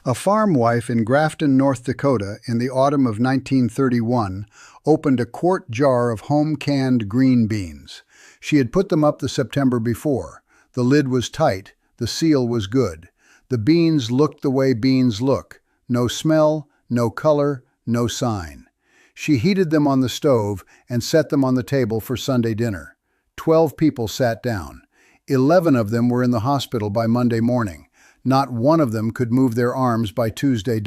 A farm wife in Grafton, North Dakota, in the autumn of 1931, opened a quart jar of home-canned green beans. She had put them up the September before. The lid was tight, the seal was good. The beans looked the way beans look. No smell, no color, no sign. She heated them on the stove and set them on the table for Sunday dinner. 12 people sat down. 11 of them were in the hospital by Monday morning. Not one of them could move their arms by Tuesday.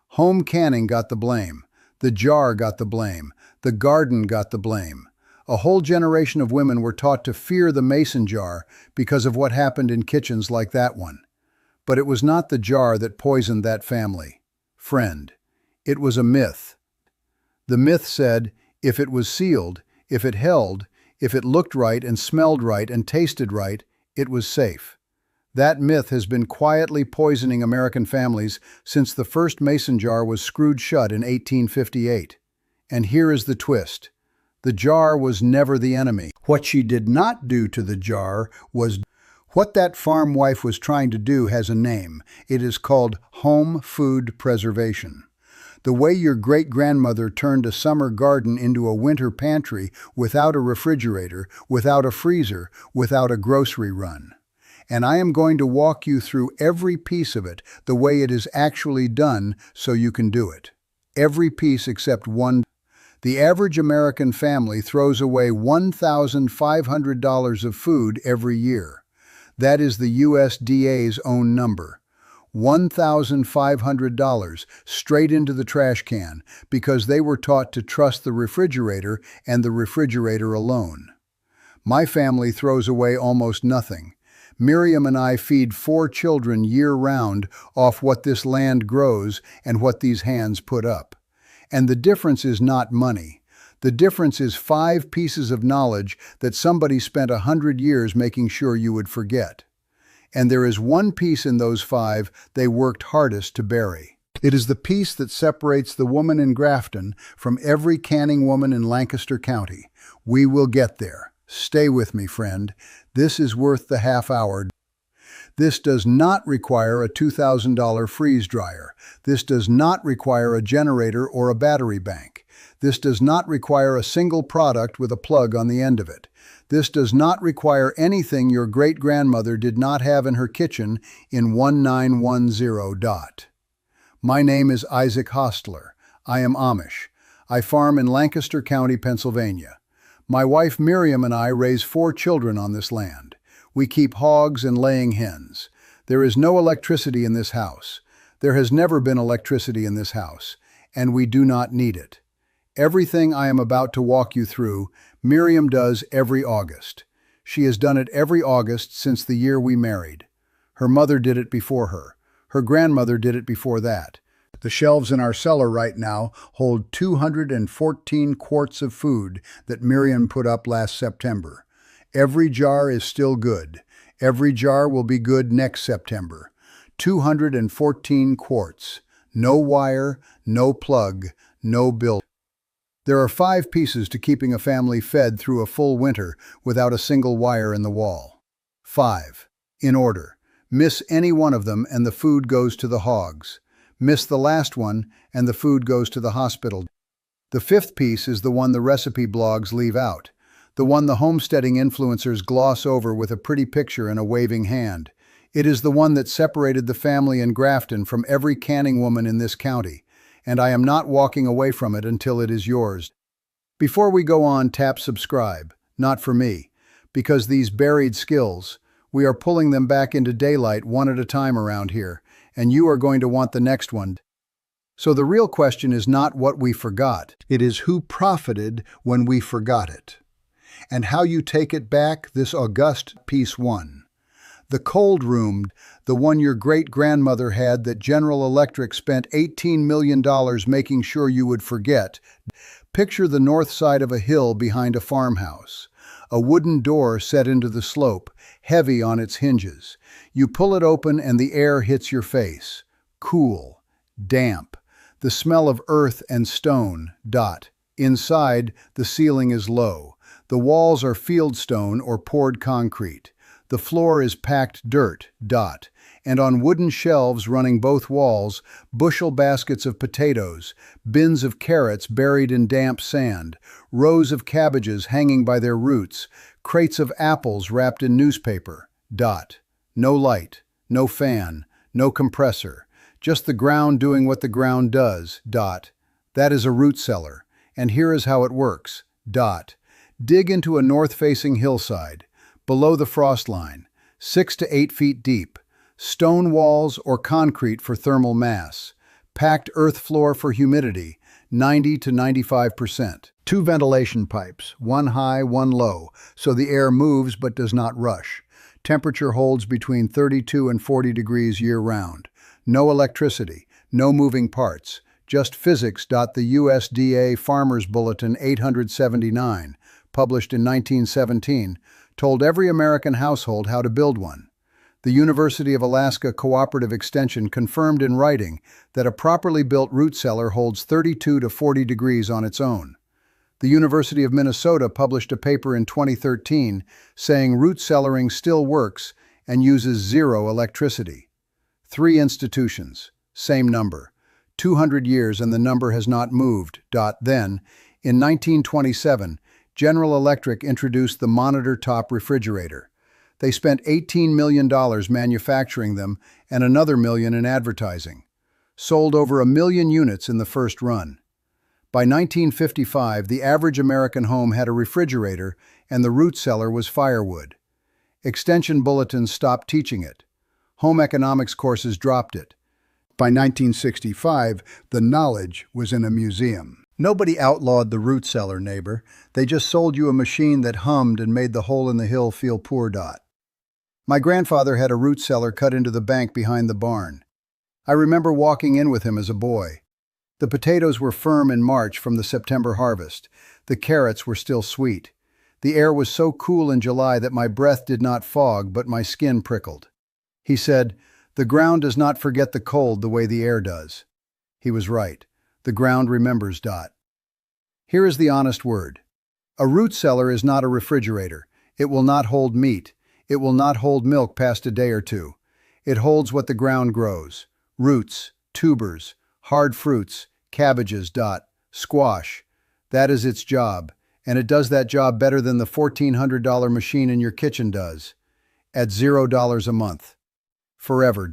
Home canning got the blame. The jar got the blame. The garden got the blame. A whole generation of women were taught to fear the mason jar because of what happened in kitchens like that one. But it was not the jar that poisoned that family. Friend, it was a myth. The myth said, if it was sealed, if it held, if it looked right and smelled right and tasted right, it was safe. That myth has been quietly poisoning American families since the first mason jar was screwed shut in 1858. And here is the twist. The jar was never the enemy. What she did not do to the jar was what that farm wife was trying to do has a name. It is called home food preservation. The way your great-grandmother turned a summer garden into a winter pantry without a refrigerator, without a freezer, without a grocery run. And I am going to walk you through every piece of it, the way it is actually done, so you can do it. Every piece except one. The average American family throws away $1,500 of food every year. That is the USDA's own number. $1,500 straight into the trash can because they were taught to trust the refrigerator and the refrigerator alone. My family throws away almost nothing. Miriam and I feed 4 children year-round off what this land grows and what these hands put up. And the difference is not money. The difference is 5 pieces of knowledge that somebody spent 100 years making sure you would forget. And there is one piece in those 5 they worked hardest to bury. It is the piece that separates the woman in Grafton from every canning woman in Lancaster County. We will get there. Stay with me, friend. This is worth the half hour. This does not require a $2,000 freeze dryer. This does not require a generator or a battery bank. This does not require a single product with a plug on the end of it. This does not require anything your great-grandmother did not have in her kitchen in 1910. My name is Isaac Hosteler. I am Amish. I farm in Lancaster County, Pennsylvania. My wife Miriam and I raise 4 children on this land. We keep hogs and laying hens. There is no electricity in this house. There has never been electricity in this house, and we do not need it. Everything I am about to walk you through, Miriam does every August. She has done it every August since the year we married. Her mother did it before her. Her grandmother did it before that. The shelves in our cellar right now hold 214 quarts of food that Miriam put up last September. Every jar is still good. Every jar will be good next September. 214 quarts. No wire, no plug, no bill. There are 5 pieces to keeping a family fed through a full winter without a single wire in the wall. 5. In order. Miss any one of them and the food goes to the hogs. Miss the last one and the food goes to the hospital. The 5th piece is the one the recipe blogs leave out. The one the homesteading influencers gloss over with a pretty picture and a waving hand. It is the one that separated the family in Grafton from every canning woman in this county. And I am not walking away from it until it is yours. Before we go on, tap subscribe, not for me, because these buried skills, we are pulling them back into daylight one at a time around here, and you are going to want the next one. So the real question is not what we forgot, it is who profited when we forgot it, and how you take it back, this august piece 1. The cold room, the one your great-grandmother had that General Electric spent $18 million making sure you would forget. Picture the north side of a hill behind a farmhouse. A wooden door set into the slope, heavy on its hinges. You pull it open and the air hits your face. Cool, damp, the smell of earth and stone. Inside, the ceiling is low. The walls are fieldstone or poured concrete. The floor is packed dirt, and on wooden shelves running both walls, bushel baskets of potatoes, bins of carrots buried in damp sand, rows of cabbages hanging by their roots, crates of apples wrapped in newspaper, No light, no fan, no compressor, just the ground doing what the ground does, That is a root cellar, and here is how it works, Dig into a north-facing hillside, below the frost line, 6 to 8 feet deep, stone walls or concrete for thermal mass, packed earth floor for humidity, 90 to 95%. 2 ventilation pipes, one high, one low, so the air moves but does not rush. Temperature holds between 32 and 40 degrees year-round. No electricity, no moving parts, just physics. The USDA Farmers Bulletin 879, published in 1917, told every American household how to build one. The University of Alaska Cooperative Extension confirmed in writing that a properly built root cellar holds 32 to 40 degrees on its own. The University of Minnesota published a paper in 2013 saying root cellaring still works and uses 0 electricity. 3 institutions, same number. 200 years and the number has not moved. Then, in 1927, General Electric introduced the monitor top refrigerator. They spent $18 million manufacturing them and another million in advertising. Sold over 1 million units in the first run. By 1955, the average American home had a refrigerator and the root cellar was firewood. Extension bulletins stopped teaching it. Home economics courses dropped it. By 1965, the knowledge was in a museum. Nobody outlawed the root cellar, neighbor. They just sold you a machine that hummed and made the hole in the hill feel poor. My grandfather had a root cellar cut into the bank behind the barn. I remember walking in with him as a boy. The potatoes were firm in March from the September harvest. The carrots were still sweet. The air was so cool in July that my breath did not fog, but my skin prickled. He said, "The ground does not forget the cold the way the air does." He was right. The ground remembers. Here is the honest word. A root cellar is not a refrigerator. It will not hold meat. It will not hold milk past a day or two. It holds what the ground grows. Roots, tubers, hard fruits, cabbages. Squash. That is its job, and it does that job better than the $1,400 machine in your kitchen does. At $0 a month. Forever.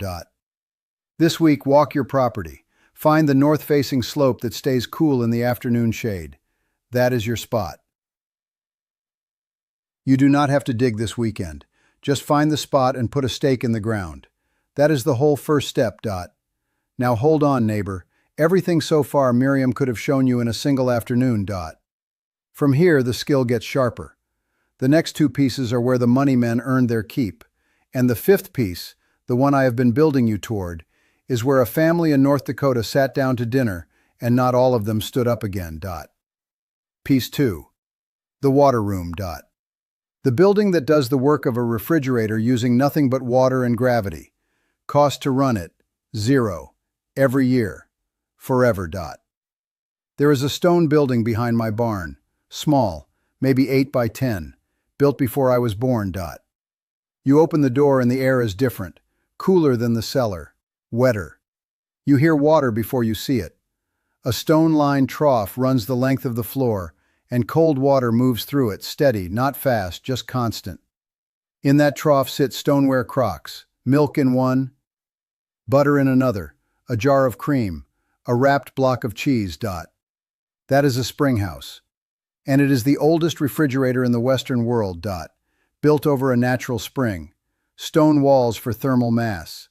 This week, walk your property. Find the north-facing slope that stays cool in the afternoon shade. That is your spot. You do not have to dig this weekend. Just find the spot and put a stake in the ground. That is the whole first step. Now hold on, neighbor. Everything so far Miriam could have shown you in a single afternoon. From here, the skill gets sharper. The next 2 pieces are where the money men earned their keep. And the 5th piece, the one I have been building you toward, is where a family in North Dakota sat down to dinner and not all of them stood up again. Piece 2. The water room. The building that does the work of a refrigerator using nothing but water and gravity. Cost to run it, 0. Every year. Forever. There is a stone building behind my barn. Small, maybe 8 by 10. Built before I was born. You open the door and the air is different. Cooler than the cellar. Wetter. You hear water before you see it. A stone-lined trough runs the length of the floor, and cold water moves through it, steady, not fast, just constant. In that trough sit stoneware crocks, milk in one, butter in another, a jar of cream, a wrapped block of cheese. That is a spring house. And it is the oldest refrigerator in the Western world. Built over a natural spring. Stone walls for thermal mass.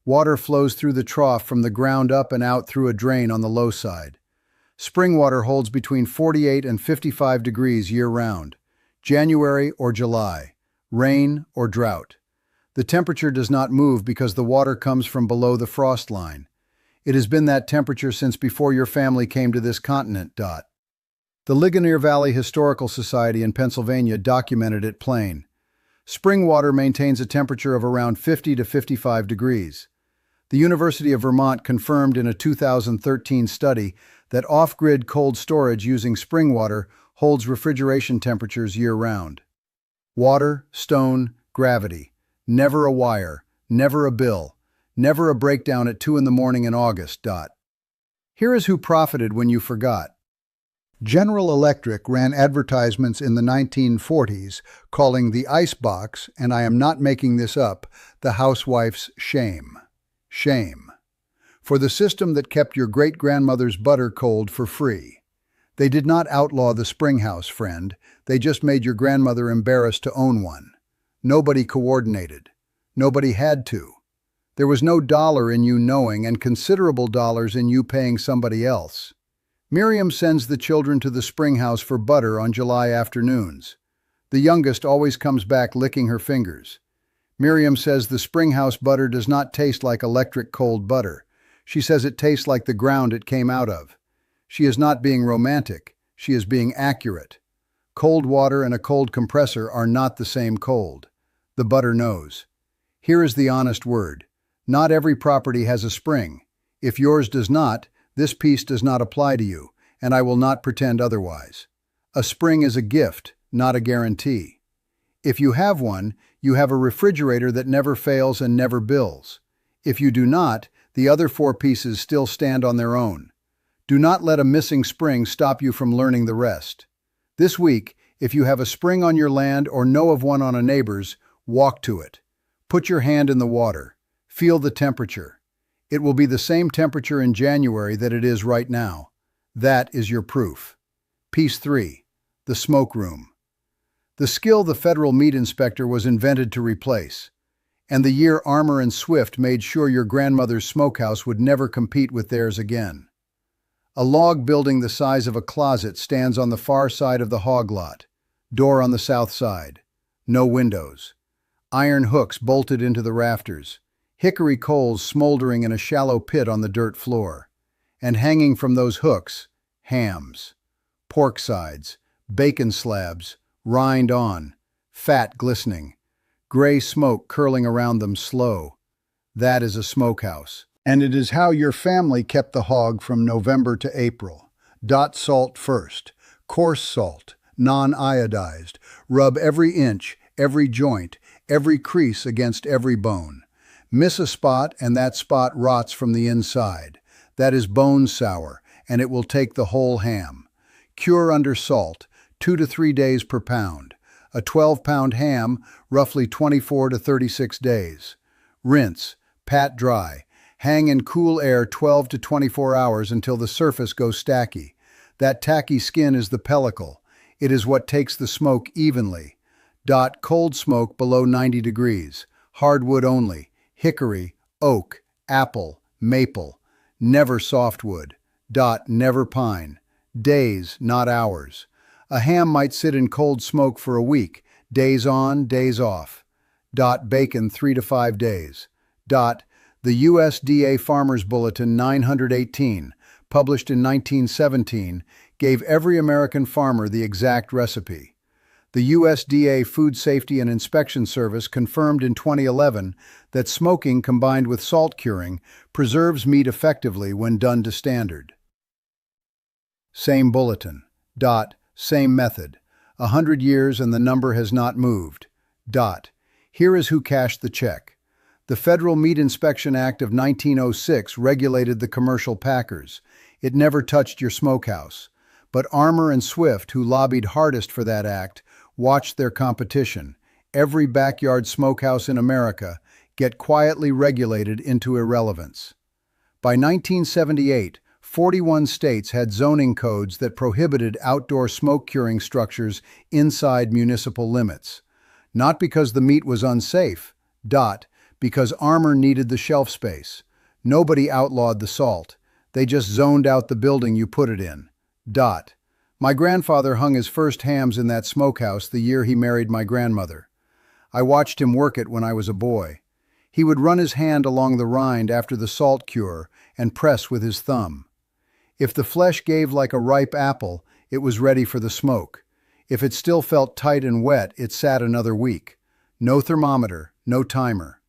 Water flows through the trough from the ground up and out through a drain on the low side. Spring water holds between 48 and 55 degrees year-round, January or July, rain or drought. The temperature does not move because the water comes from below the frost line. It has been that temperature since before your family came to this continent. The Ligonier Valley Historical Society in Pennsylvania documented it plain. Spring water maintains a temperature of around 50 to 55 degrees. The University of Vermont confirmed in a 2013 study that off-grid cold storage using spring water holds refrigeration temperatures year-round. Water, stone, gravity. Never a wire, never a bill, never a breakdown at 2 in the morning in August. Here is who profited when you forgot. General Electric ran advertisements in the 1940s calling the icebox, and I am not making this up, the housewife's shame. Shame. For the system that kept your great-grandmother's butter cold for free. They did not outlaw the springhouse, friend. They just made your grandmother embarrassed to own one. Nobody coordinated. Nobody had to. There was no dollar in you knowing and considerable dollars in you paying somebody else. Miriam sends the children to the springhouse for butter on July afternoons. The youngest always comes back licking her fingers. Miriam says the springhouse butter does not taste like electric cold butter. She says it tastes like the ground it came out of. She is not being romantic. She is being accurate. Cold water and a cold compressor are not the same cold. The butter knows. Here is the honest word. Not every property has a spring. If yours does not, this piece does not apply to you, and I will not pretend otherwise. A spring is a gift, not a guarantee. If you have one, you have a refrigerator that never fails and never bills. If you do not, the other 4 pieces still stand on their own. Do not let a missing spring stop you from learning the rest. This week, if you have a spring on your land or know of one on a neighbor's, walk to it. Put your hand in the water. Feel the temperature. It will be the same temperature in January that it is right now. That is your proof. Piece 3. The smoke room. The skill the federal meat inspector was invented to replace. And the year Armour and Swift made sure your grandmother's smokehouse would never compete with theirs again. A log building the size of a closet stands on the far side of the hog lot. Door on the south side. No windows. Iron hooks bolted into the rafters. Hickory coals smoldering in a shallow pit on the dirt floor. And hanging from those hooks, hams. Pork sides, bacon slabs, rind on, fat glistening. Gray smoke curling around them slow. That is a smokehouse. And it is how your family kept the hog from November to April. Salt first. Coarse salt, non-iodized. Rub every inch, every joint, every crease against every bone. Miss a spot and that spot rots from the inside. That is bone sour, and it will take the whole ham. Cure under salt, 2 to 3 days per pound. A 12-pound ham, roughly 24 to 36 days. Rinse, pat dry. Hang in cool air 12 to 24 hours until the surface goes tacky. That tacky skin is the pellicle. It is what takes the smoke evenly. Cold smoke below 90 degrees. Hardwood only. Hickory, oak, apple, maple. Never softwood. Never pine. Days, not hours. A ham might sit in cold smoke for a week. Days on, days off. Bacon 3 to 5 days. The USDA Farmers Bulletin 918, published in 1917, gave every American farmer the exact recipe. The USDA Food Safety and Inspection Service confirmed in 2011 that smoking combined with salt curing preserves meat effectively when done to standard. Same bulletin. Same method. 100 years and the number has not moved. Here is who cashed the check. The Federal Meat Inspection Act of 1906 regulated the commercial packers. It never touched your smokehouse. But Armour and Swift, who lobbied hardest for that act, watched their competition, every backyard smokehouse in America, get quietly regulated into irrelevance. By 1978, 41 states had zoning codes that prohibited outdoor smoke-curing structures inside municipal limits. Not because the meat was unsafe, because Armour needed the shelf space. Nobody outlawed the salt. They just zoned out the building you put it in. My grandfather hung his first hams in that smokehouse the year he married my grandmother. I watched him work it when I was a boy. He would run his hand along the rind after the salt cure and press with his thumb. If the flesh gave like a ripe apple, it was ready for the smoke. If it still felt tight and wet, it sat another week. No thermometer, no timer.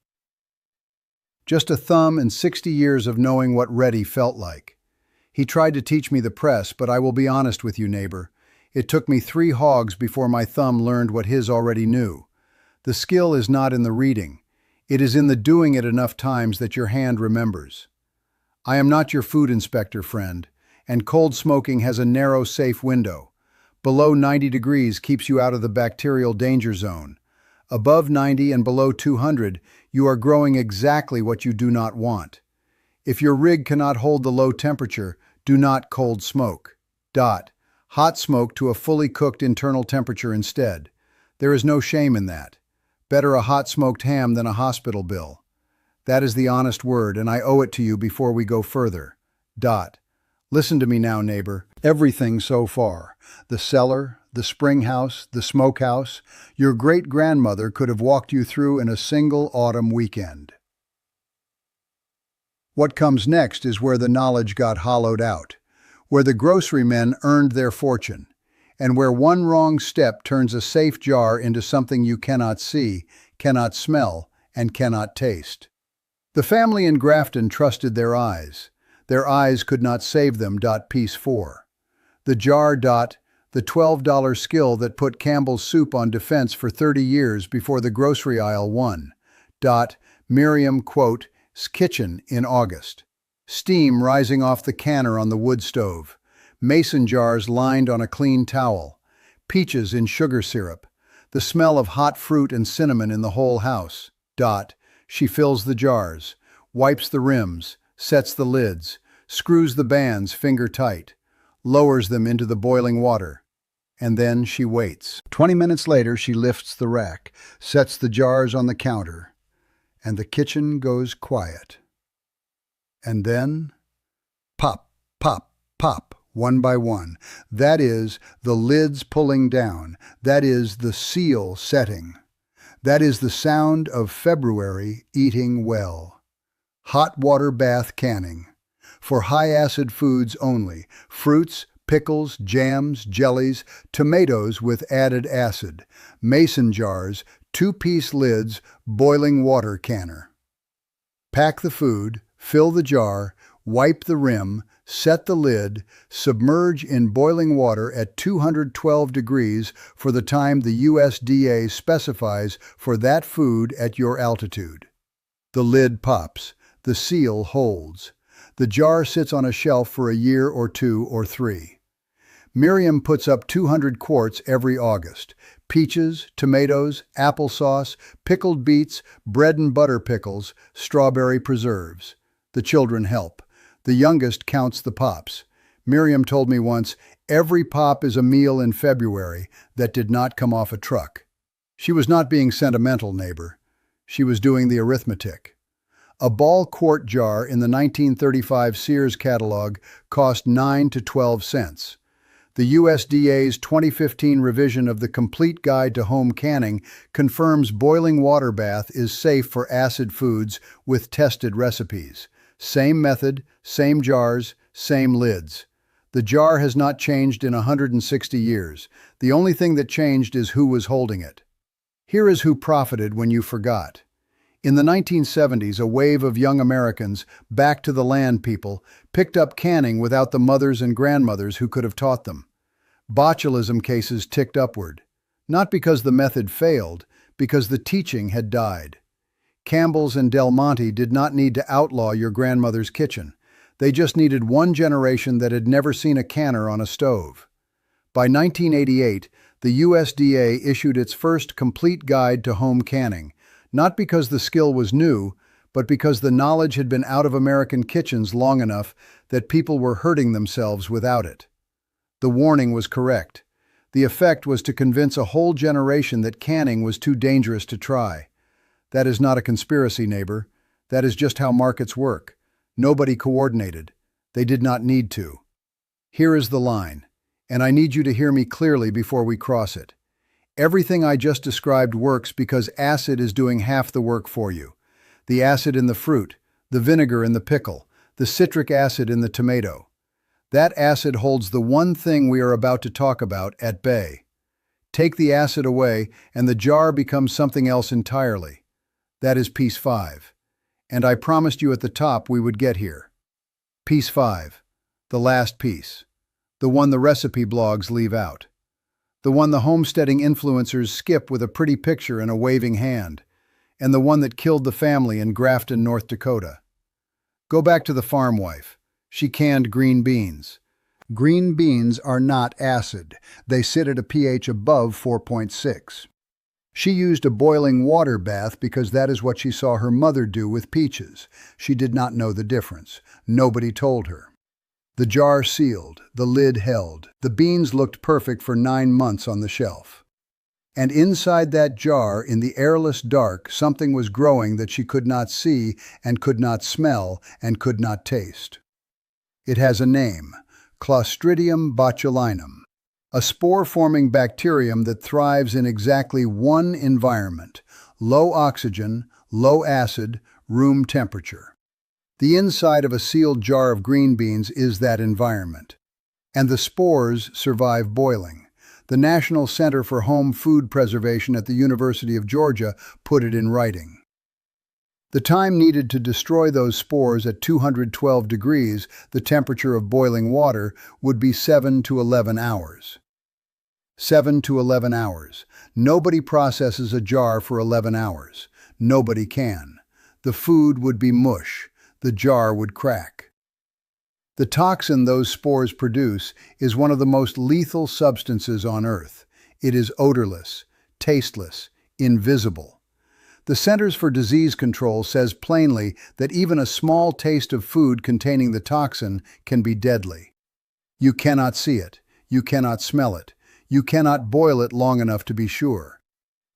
Just a thumb and 60 years of knowing what ready felt like. He tried to teach me the press, but I will be honest with you, neighbor. It took me 3 hogs before my thumb learned what his already knew. The skill is not in the reading. It is in the doing it enough times that your hand remembers. I am not your food inspector, friend, and cold smoking has a narrow, safe window. Below 90 degrees keeps you out of the bacterial danger zone. Above 90 and below 200, you are growing exactly what you do not want. If your rig cannot hold the low temperature, do not cold smoke. Hot smoke to a fully cooked internal temperature instead. There is no shame in that. Better a hot smoked ham than a hospital bill. That is the honest word, and I owe it to you before we go further. Listen to me now, neighbor. Everything so far, the cellar, the spring house, the smokehouse, your great-grandmother could have walked you through in a single autumn weekend. What comes next is where the knowledge got hollowed out, where the grocery men earned their fortune, and where one wrong step turns a safe jar into something you cannot see, cannot smell, and cannot taste. The family in Grafton trusted their eyes. Their eyes could not save them. Piece 4. The jar. The $12 skill that put Campbell's soup on defense for 30 years before the grocery aisle won. Miriam, kitchen in August. Steam rising off the canner on the wood stove. Mason jars lined on a clean towel. Peaches in sugar syrup. The smell of hot fruit and cinnamon in the whole house. She fills the jars, wipes the rims, sets the lids, screws the bands finger tight, lowers them into the boiling water, and then she waits. 20 minutes later, she lifts the rack, sets the jars on the counter, and the kitchen goes quiet. And then, pop, pop, pop, one by one. That is the lids pulling down. That is the seal setting. That is the sound of February eating well. Hot water bath canning. For high-acid foods only. Fruits, pickles, jams, jellies, tomatoes with added acid. Mason jars, 2-piece lids, boiling water canner. Pack the food, fill the jar, wipe the rim, set the lid, submerge in boiling water at 212 degrees for the time the USDA specifies for that food at your altitude. The lid pops. The seal holds. The jar sits on a shelf for a year or 2 or 3. Miriam puts up 200 quarts every August. Peaches, tomatoes, applesauce, pickled beets, bread and butter pickles, strawberry preserves. The children help. The youngest counts the pops. Miriam told me once, every pop is a meal in February that did not come off a truck. She was not being sentimental, neighbor. She was doing the arithmetic. A ball quart jar in the 1935 Sears catalog cost 9 to 12 cents. The USDA's 2015 revision of the Complete Guide to Home Canning confirms boiling water bath is safe for acid foods with tested recipes. Same method, same jars, same lids. The jar has not changed in 160 years. The only thing that changed is who was holding it. Here is who profited when you forgot. In the 1970s, a wave of young Americans, back to the land people, picked up canning without the mothers and grandmothers who could have taught them. Botulism cases ticked upward, not because the method failed, because the teaching had died. Campbell's and Del Monte did not need to outlaw your grandmother's kitchen. They just needed one generation that had never seen a canner on a stove. By 1988, the USDA issued its first complete guide to home canning, not because the skill was new, but because the knowledge had been out of American kitchens long enough that people were hurting themselves without it. The warning was correct. The effect was to convince a whole generation that canning was too dangerous to try. That is not a conspiracy, neighbor. That is just how markets work. Nobody coordinated. They did not need to. Here is the line, and I need you to hear me clearly before we cross it. Everything I just described works because acid is doing half the work for you. The acid in the fruit, the vinegar in the pickle, the citric acid in the tomato. That acid holds the one thing we are about to talk about at bay. Take the acid away, and the jar becomes something else entirely. That is piece 5. And I promised you at the top we would get here. Piece 5. The last piece. The one the recipe blogs leave out. The one the homesteading influencers skip with a pretty picture and a waving hand, and the one that killed the family in Grafton, North Dakota. Go back to the farm wife. She canned green beans. Green beans are not acid. They sit at a pH above 4.6. She used a boiling water bath because that is what she saw her mother do with peaches. She did not know the difference. Nobody told her. The jar sealed, the lid held. The beans looked perfect for 9 months on the shelf. And inside that jar, in the airless dark, something was growing that she could not see and could not smell and could not taste. It has a name, Clostridium botulinum, a spore-forming bacterium that thrives in exactly one environment: low oxygen, low acid, room temperature. The inside of a sealed jar of green beans is that environment. And the spores survive boiling. The National Center for Home Food Preservation at the University of Georgia put it in writing. The time needed to destroy those spores at 212 degrees, the temperature of boiling water, would be 7 to 11 hours. 7 to 11 hours. Nobody processes a jar for 11 hours. Nobody can. The food would be mush. The jar would crack. The toxin those spores produce is one of the most lethal substances on Earth. It is odorless, tasteless, invisible. The Centers for Disease Control says plainly that even a small taste of food containing the toxin can be deadly. You cannot see it. You cannot smell it. You cannot boil it long enough to be sure.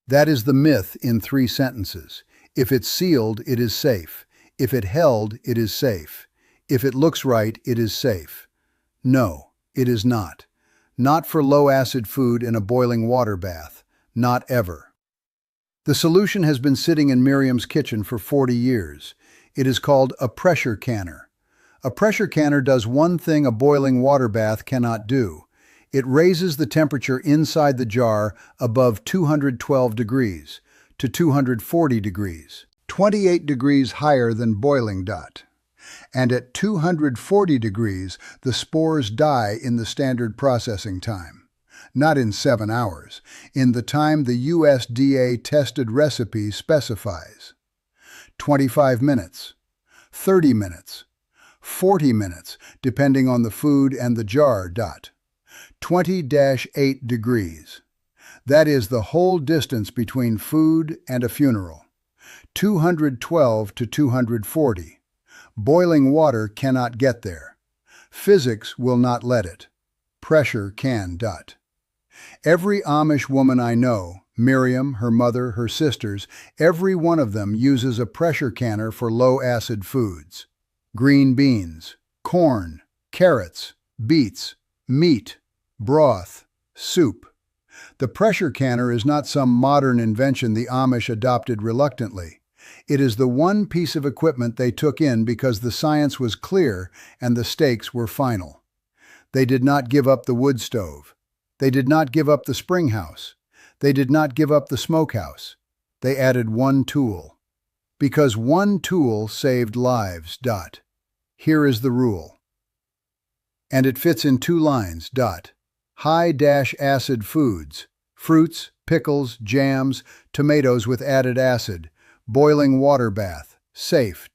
That is the myth in 3 sentences. If it's sealed, it is safe. If it held, it is safe. If it looks right, it is safe. No, it is not. Not for low-acid food in a boiling water bath. Not ever. The solution has been sitting in Miriam's kitchen for 40 years. It is called a pressure canner. A pressure canner does one thing a boiling water bath cannot do. It raises the temperature inside the jar above 212 degrees to 240 degrees, 28 degrees higher than boiling. And at 240 degrees, the spores die in the standard processing time. Not in 7 hours, in the time the USDA-tested recipe specifies. 25 minutes, 30 minutes, 40 minutes, depending on the food and the jar. 20-8 degrees. That is the whole distance between food and a funeral. 212 to 240. Boiling water cannot get there. Physics will not let it. Pressure can. Every Amish woman I know, Miriam, her mother, her sisters, every one of them uses a pressure canner for low-acid foods. Green beans, corn, carrots, beets, meat, broth, soup. The pressure canner is not some modern invention the Amish adopted reluctantly. It is the one piece of equipment they took in because the science was clear and the stakes were final. They did not give up the wood stove. They did not give up the spring house. They did not give up the smokehouse. They added one tool. Because one tool saved lives. Here is the rule. And it fits in 2 lines. High-acid foods, fruits, pickles, jams, tomatoes with added acid, boiling water bath, safe.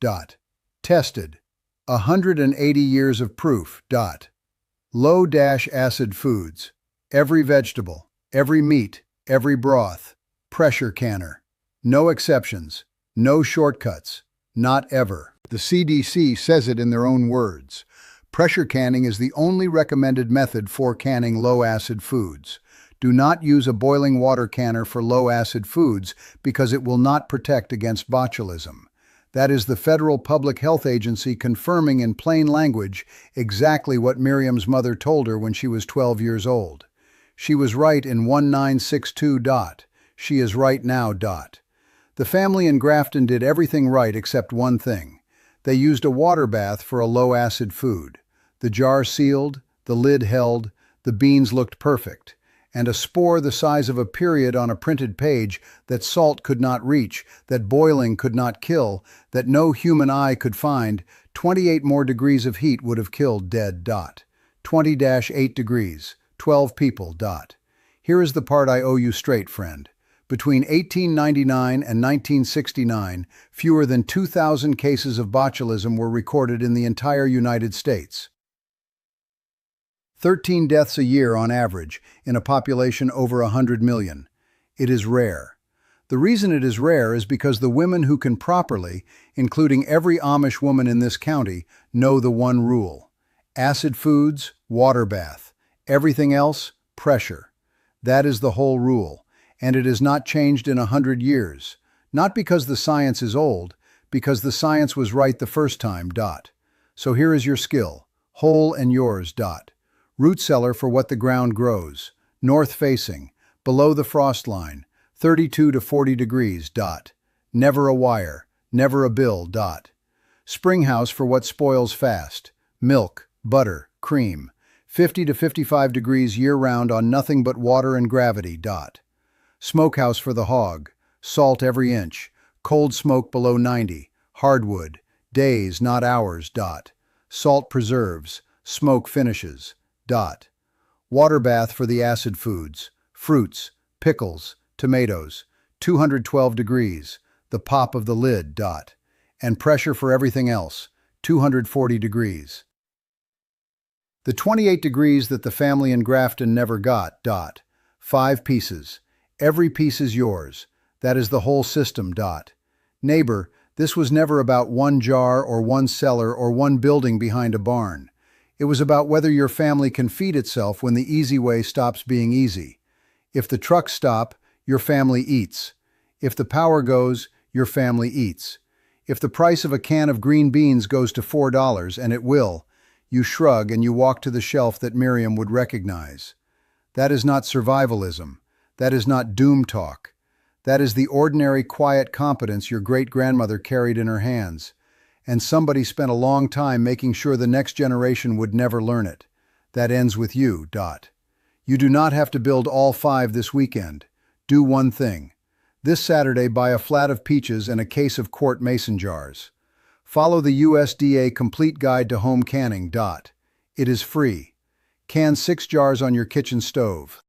Tested. 180 years of proof. Low-acid foods, every vegetable, every meat, every broth, pressure canner. No exceptions, no shortcuts, not ever. The CDC says it in their own words. Pressure canning is the only recommended method for canning low-acid foods. Do not use a boiling water canner for low-acid foods because it will not protect against botulism. That is the Federal Public Health Agency confirming in plain language exactly what Miriam's mother told her when she was 12 years old. She was right in 1962. She is right now. The family in Grafton did everything right except one thing. They used a water bath for a low-acid food. The jar sealed, the lid held, the beans looked perfect, and a spore the size of a period on a printed page that salt could not reach, that boiling could not kill, that no human eye could find, 28 more degrees of heat would have killed dead. 20-8 degrees, 12 people. Here is the part I owe you straight, friend. Between 1899 and 1969, fewer than 2,000 cases of botulism were recorded in the entire United States. 13 deaths a year on average, in a population over 100 million. It is rare. The reason it is rare is because the women who can properly, including every Amish woman in this county, know the one rule. Acid foods, water bath. Everything else, pressure. That is the whole rule, and it has not changed in 100 years. Not because the science is old, because the science was right the first time. So here is your skill, whole and yours. Root cellar for what the ground grows, north facing, below the frost line, 32 to 40 degrees. Never a wire, never a bill. Spring house for what spoils fast, milk, butter, cream, 50 to 55 degrees year-round on nothing but water and gravity. Smokehouse for the hog, salt every inch, cold smoke below 90, hardwood, days not hours. Salt preserves, smoke finishes. Water bath for the acid foods, fruits, pickles, tomatoes, 212 degrees, the pop of the lid. And pressure for everything else, 240 degrees. The 28 degrees that the family in Grafton never got. 5 pieces. Every piece is yours. That is the whole system. Neighbor, this was never about one jar or one cellar or one building behind a barn. It was about whether your family can feed itself when the easy way stops being easy. If the trucks stop, your family eats. If the power goes, your family eats. If the price of a can of green beans goes to $4, and it will, you shrug and you walk to the shelf that Miriam would recognize. That is not survivalism. That is not doom talk. That is the ordinary quiet competence your great-grandmother carried in her hands. And somebody spent a long time making sure the next generation would never learn it. That ends with you. You do not have to build all 5 this weekend. Do one thing. This Saturday, buy a flat of peaches and a case of quart mason jars. Follow the USDA Complete Guide to Home Canning. It is free. Can 6 jars on your kitchen stove.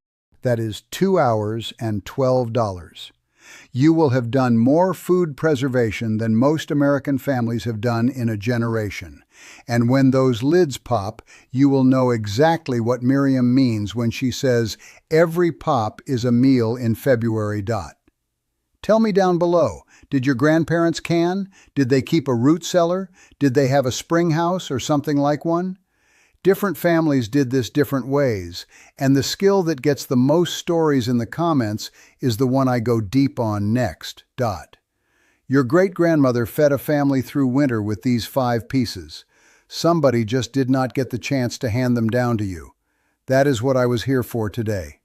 That is 2 hours and $12. You will have done more food preservation than most American families have done in a generation. And when those lids pop, you will know exactly what Miriam means when she says, every pop is a meal in February. Tell me down below, did your grandparents can? Did they keep a root cellar? Did they have a spring house or something like one? Different families did this different ways, and the skill that gets the most stories in the comments is the one I go deep on next. Your great-grandmother fed a family through winter with these 5 pieces. Somebody just did not get the chance to hand them down to you. That is what I was here for today.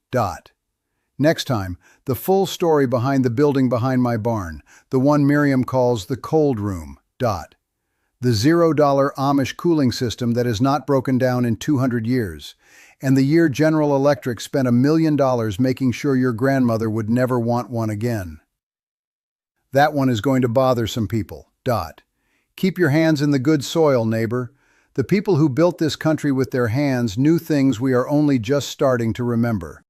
Next time, the full story behind the building behind my barn, the one Miriam calls the cold room. The $0 Amish cooling system that has not broken down in 200 years, and the year General Electric spent $1 million making sure your grandmother would never want one again. That one is going to bother some people. Keep your hands in the good soil, neighbor. The people who built this country with their hands knew things we are only just starting to remember.